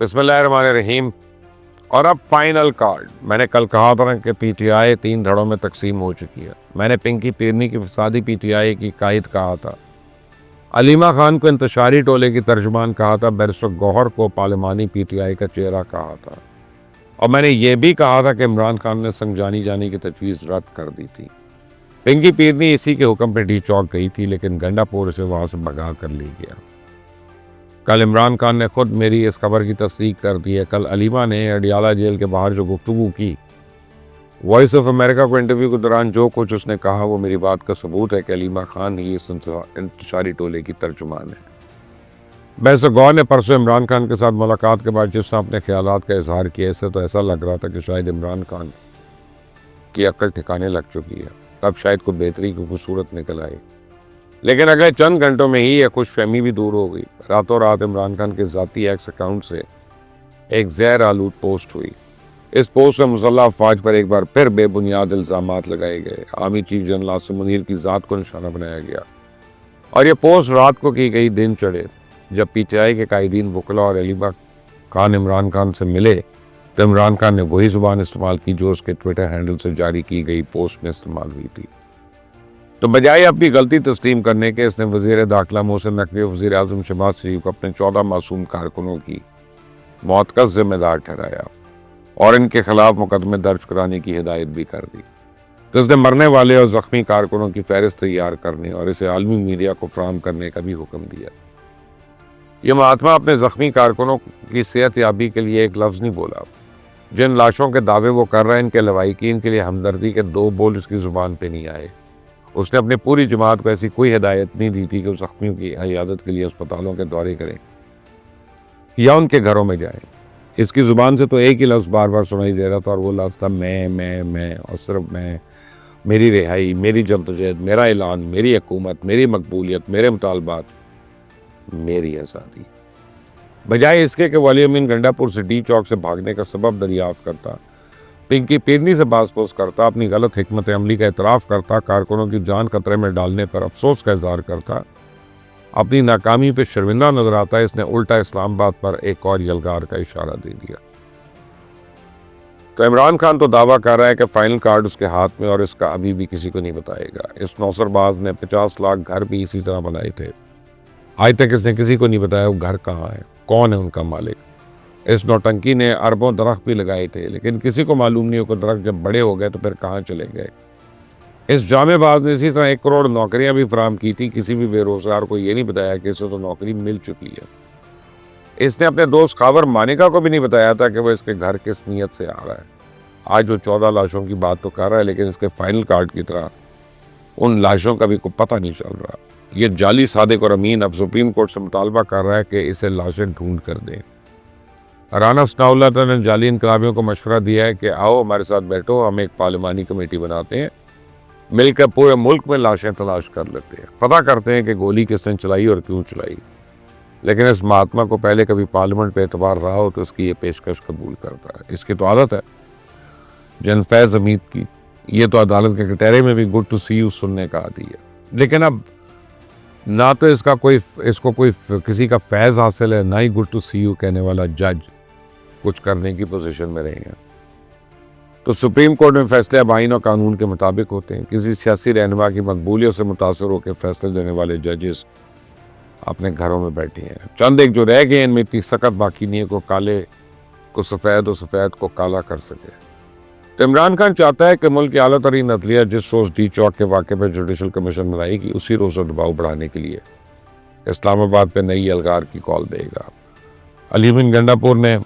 बिस्मिल्लाहिर्रहमानिर्रहीम। और अब फाइनल कार्ड। मैंने कल कहा था कि पीटीआई 3 धड़ों में तकसीम हो चुकी है। मैंने पिंकी पीरनी की फसादी पीटीआई की कायद कहा था, अलीमा खान को इंतशारी टोले की तर्जुमान कहा था, बैरिस्टर गौहर को पार्लिमानी पीटीआई का चेहरा कहा था, और मैंने ये भी कहा था कि इमरान खान ने संजानी जाने की तजवीज़ रद्द कर दी थी। पिंकी पीरनी इसी के हुक्म पर डी चौक गई थी, लेकिन गंडापुर इसे वहां से भगा कर ले गया। कल इमरान खान ने खुद मेरी इस खबर की तस्दीक कर दी है। कल अलीमा ने अडियाला जेल के बाहर जो गुफ्तगू की, वॉइस ऑफ अमेरिका को इंटरव्यू के दौरान जो कुछ उसने कहा, वो मेरी बात का सबूत है कि अलीमा खान ही इस इंतशारी टोले की तर्जुमान है। बैरिस्टर गौहर ने परसों इमरान खान के साथ मुलाकात के बाद जिस अपने ख्यालात का इजहार किया, इससे तो ऐसा लग रहा था कि शायद इमरान खान की अक्ल ठिकाने लग चुकी है, तब शायद कोई बेहतरी की खूबसूरत निकल आई। लेकिन अगले चंद घंटों में ही यह खुशफहमी भी दूर हो गई। रातों रात इमरान खान के ज़ाती एक्स अकाउंट से एक जहर आलूद पोस्ट हुई। इस पोस्ट में मुसल्लह अफवाज पर एक बार फिर बेबुनियाद इल्ज़ामात लगाए गए। Army chief general Asim Munir की ज़ात को निशाना बनाया गया, और यह पोस्ट रात को की गई दिन चढ़े जब पीटीआई के कायदीन वकला और अलीमा खान इमरान खान से मिले, तो इमरान खान ने वही ज़ुबान इस्तेमाल की जो उसके ट्विटर हैंडल से जारी की गई पोस्ट में इस्तेमाल हुई थी। तो बजाय अपनी गलती तस्लीम करने के, इसने वज़ीर दाखिला मोहसिन नकवी और वज़ीर आज़म शहबाज शरीफ को अपने 14 मासूम कारकुनों की मौत का जिम्मेदार ठहराया और इनके खिलाफ मुकदमे दर्ज कराने की हिदायत भी कर दी। तो इसने मरने वाले और ज़ख्मी कारकुनों की फहरिस्त तैयार करने और इसे आलमी मीडिया को फराहम करने का भी हुक्म दिया। यह महात्मा अपने ज़ख्मी कारकुनों की सेहत याबी के लिए एक लफ्ज़ नहीं बोला। जिन लाशों के दावे वो कर रहे हैं, इनके लवाहिकीन के लिए हमदर्दी के 2 बोल इसकी ज़ुबान पर नहीं आए। उसने अपनी पूरी जमात को ऐसी कोई हिदायत नहीं दी थी कि उस जख्मियों की इयादत के लिए अस्पतालों के दौरे करें या उनके घरों में जाएं। इसकी ज़ुबान से तो एक ही लफ्ज़ बार बार सुनाई दे रहा था, और वो लफ्ज़ था मैं, और सिर्फ मैं, मेरी रिहाई, मेरी जद्दोजहद, मेरा ऐलान, मेरी हुकूमत, मेरी मकबूलियत, मेरे मुतालबात, मेरी आज़ादी। बजाय इसके कि वली अमीन गंडापुर से डी चौक से भागने का सबब दरियाफ्त करता, पिंकी पीरनी से बासपोस करता, अपनी गलत हिकमत अमली का एतराफ़ करता, कारकुनों की जान खतरे में डालने पर अफसोस का इजहार करता, अपनी नाकामी पर शर्मिंदा नजर आता, इसने उल्टा इस्लामाबाद पर एक और यलगार का इशारा दे दिया। तो इमरान खान तो दावा कर रहा है कि फाइनल कार्ड उसके हाथ में, और इसका अभी भी किसी को नहीं बताएगा। इस नौसरबाज ने 50 लाख घर भी इसी तरह बनाए थे। आज तक इसने किसी को नहीं बताया वो घर कहाँ है, कौन है उनका मालिक। इस नौटंकी ने अरबों दरख्त भी लगाए थे, लेकिन किसी को मालूम नहीं हो कि दरख्त जब बड़े हो गए तो फिर कहाँ चले गए। इस जामेबाज ने इसी तरह 1 करोड़ नौकरियां भी फराहम की थी। किसी भी बेरोजगार को ये नहीं बताया कि इसे तो नौकरी मिल चुकी है। इसने अपने दोस्त खावर मानिका को भी नहीं बताया था कि वह इसके घर किस नीयत से आ रहा है। आज वो 14 लाशों की बात तो कर रहा है, लेकिन इसके फाइनल कार्ड की तरह उन लाशों का भी कोई पता नहीं चल रहा। ये जाली सादिक और अमीन अब सुप्रीम कोर्ट से मुतालबा कर रहा है कि इसे लाशें ढूंढ कर दें। राना सनाउल्लाह ने जाली इनकलाबियों को मशवरा दिया है कि आओ हमारे साथ बैठो, हम एक पार्लिमानी कमेटी बनाते हैं, मिलकर पूरे मुल्क में लाशें तलाश कर लेते हैं, पता करते हैं कि गोली किसने चलाई और क्यों चलाई। लेकिन इस महात्मा को पहले कभी पार्लियामेंट पे एतबार रहा हो तो इसकी ये पेशकश कबूल करता है। इसकी तो आदत है जनफैज़ हमीद की, ये तो अदालत के कटहरे में भी गुड टू सी यू सुनने का आदी है। लेकिन अब ना तो इसको कोई किसी का फैज़ हासिल है, ना ही गुड टू सी यू कहने वाला जज कुछ करने की पोजीशन में रहे हैं। तो सुप्रीम कोर्ट में फैसले अब आईन और कानून के मुताबिक होते हैं। किसी सियासी रहनुमा की मकबूलियत से मुतासर होकर फैसले देने वाले जजेस अपने घरों में बैठे हैं। चंद एक जो रह गए, इनमें इतनी सख्त बाकी नहीं है को काले को सफ़ेद और सफ़ेद को काला कर सके। तो इमरान खान चाहता है कि मुल्क की आला तरीन अदलिया जिस रोज़ डी चौक के वाक़े पर जुडिशल कमीशन बनाएगी, उसी रोज़ दबाव बढ़ाने के लिए इस्लामाबाद पर नई अलगार की कॉल देगा। अलीमीन गंडापुर ने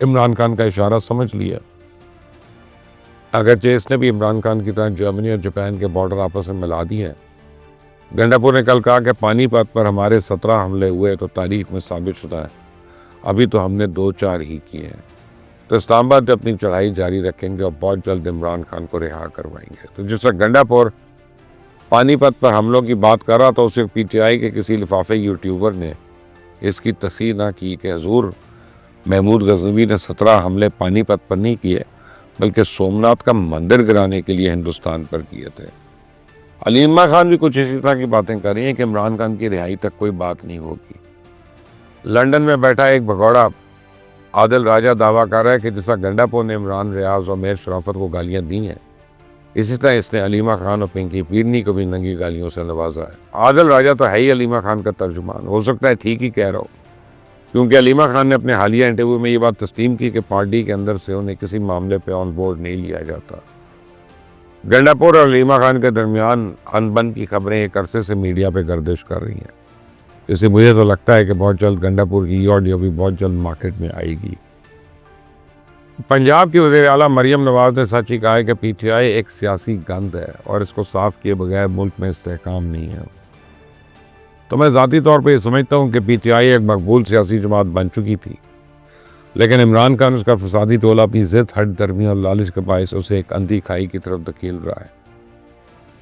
इमरान खान का इशारा समझ लिया। अगरचे इसने भी इमरान खान की तरह जर्मनी और जापान के बॉर्डर आपस में मिला दिए हैं। गंडापुर ने कल कहा कि पानीपत पर हमारे 17 हमले हुए तो तारीख में साबित शुदा है, अभी तो हमने 2-4 ही किए हैं। तो इस्लामाबाद अपनी चढ़ाई जारी रखेंगे और बहुत जल्द इमरान खान को रिहा करवाएंगे। तो जिस गंडापुर पानीपत पर हमलों की बात कर रहा था, उसे पीटीआई के किसी लिफाफे यूट्यूबर ने इसकी तस्दीक ना की कि हजूर महमूद गज़नवी ने 17 हमले पानीपत पर नहीं किए, बल्कि सोमनाथ का मंदिर गिराने के लिए हिंदुस्तान पर किए थे। अलीमा खान भी कुछ इसी तरह की बातें कर रही हैं कि इमरान खान की रिहाई तक कोई बात नहीं होगी। लंदन में बैठा एक भगौड़ा आदिल राजा दावा कर रहा है कि जैसा गंडापुर ने इमरान रियाज और मेयर शराफत को गालियां दी हैं, इसी तरह इसने अलीमा खान और पिंकी पीरनी को भी नंगी गालियों से नवाजा है। आदिल राजा तो है ही अलीमा खान का तर्जुमान, हो सकता है ठीक ही कह रहा हो, क्योंकि अलीमा खान ने अपने हालिया इंटरव्यू में ये बात तस्लीम की कि पार्टी के अंदर से उन्हें किसी मामले पे ऑन बोर्ड नहीं लिया जाता। गंडापुर और अलीमा खान के दरमियान अनबन की खबरें एक अरसे से मीडिया पे गर्दिश कर रही हैं। इससे मुझे तो लगता है कि बहुत जल्द गंडापुर की ऑडियो भी बहुत जल्द मार्केट में आएगी। पंजाब की वज़ीर आला मरियम नवाज ने सच ही कहा है कि PTI एक सियासी गंद है और इसको साफ किए बगैर मुल्क में इस्तेहकाम नहीं है। तो मैं ज़ाती तौर पर यह समझता हूँ कि PTI एक मकबूल सियासी जमात बन चुकी थी, लेकिन इमरान खान उसका फसादी टोला अपनी ज़िद, हट दर्मी और लालच के बायस उसे एक अंधी खाई की तरफ धकेल रहा है।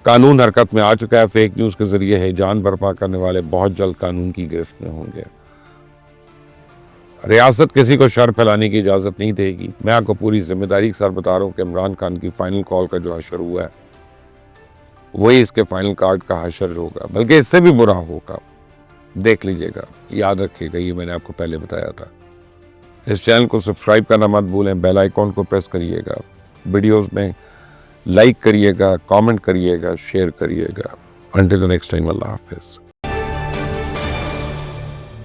कानून हरकत में आ चुका है। फेक न्यूज़ के जरिए हिजान बर्पा करने वाले बहुत जल्द कानून की गिरफ्त में होंगे। रियासत किसी को शर फैलाने की इजाज़त नहीं देगी। मैं आपको पूरी जिम्मेदारी के साथ बता रहा हूँ कि इमरान खान की फाइनल कॉल का जो हशर हुआ है वही इसके फाइनल कार्ड का हशर होगा, बल्कि इससे भी बुरा होगा। देख लीजिएगा, याद रखिएगा, ये मैंने आपको पहले बताया था। इस चैनल को सब्सक्राइब करना मत भूलें, बेल आइकॉन को प्रेस करिएगा, वीडियोस में लाइक करिएगा, कमेंट करिएगा, शेयर करिएगा। अंटिल द नेक्स्ट टाइम, अल्लाह हाफिज़।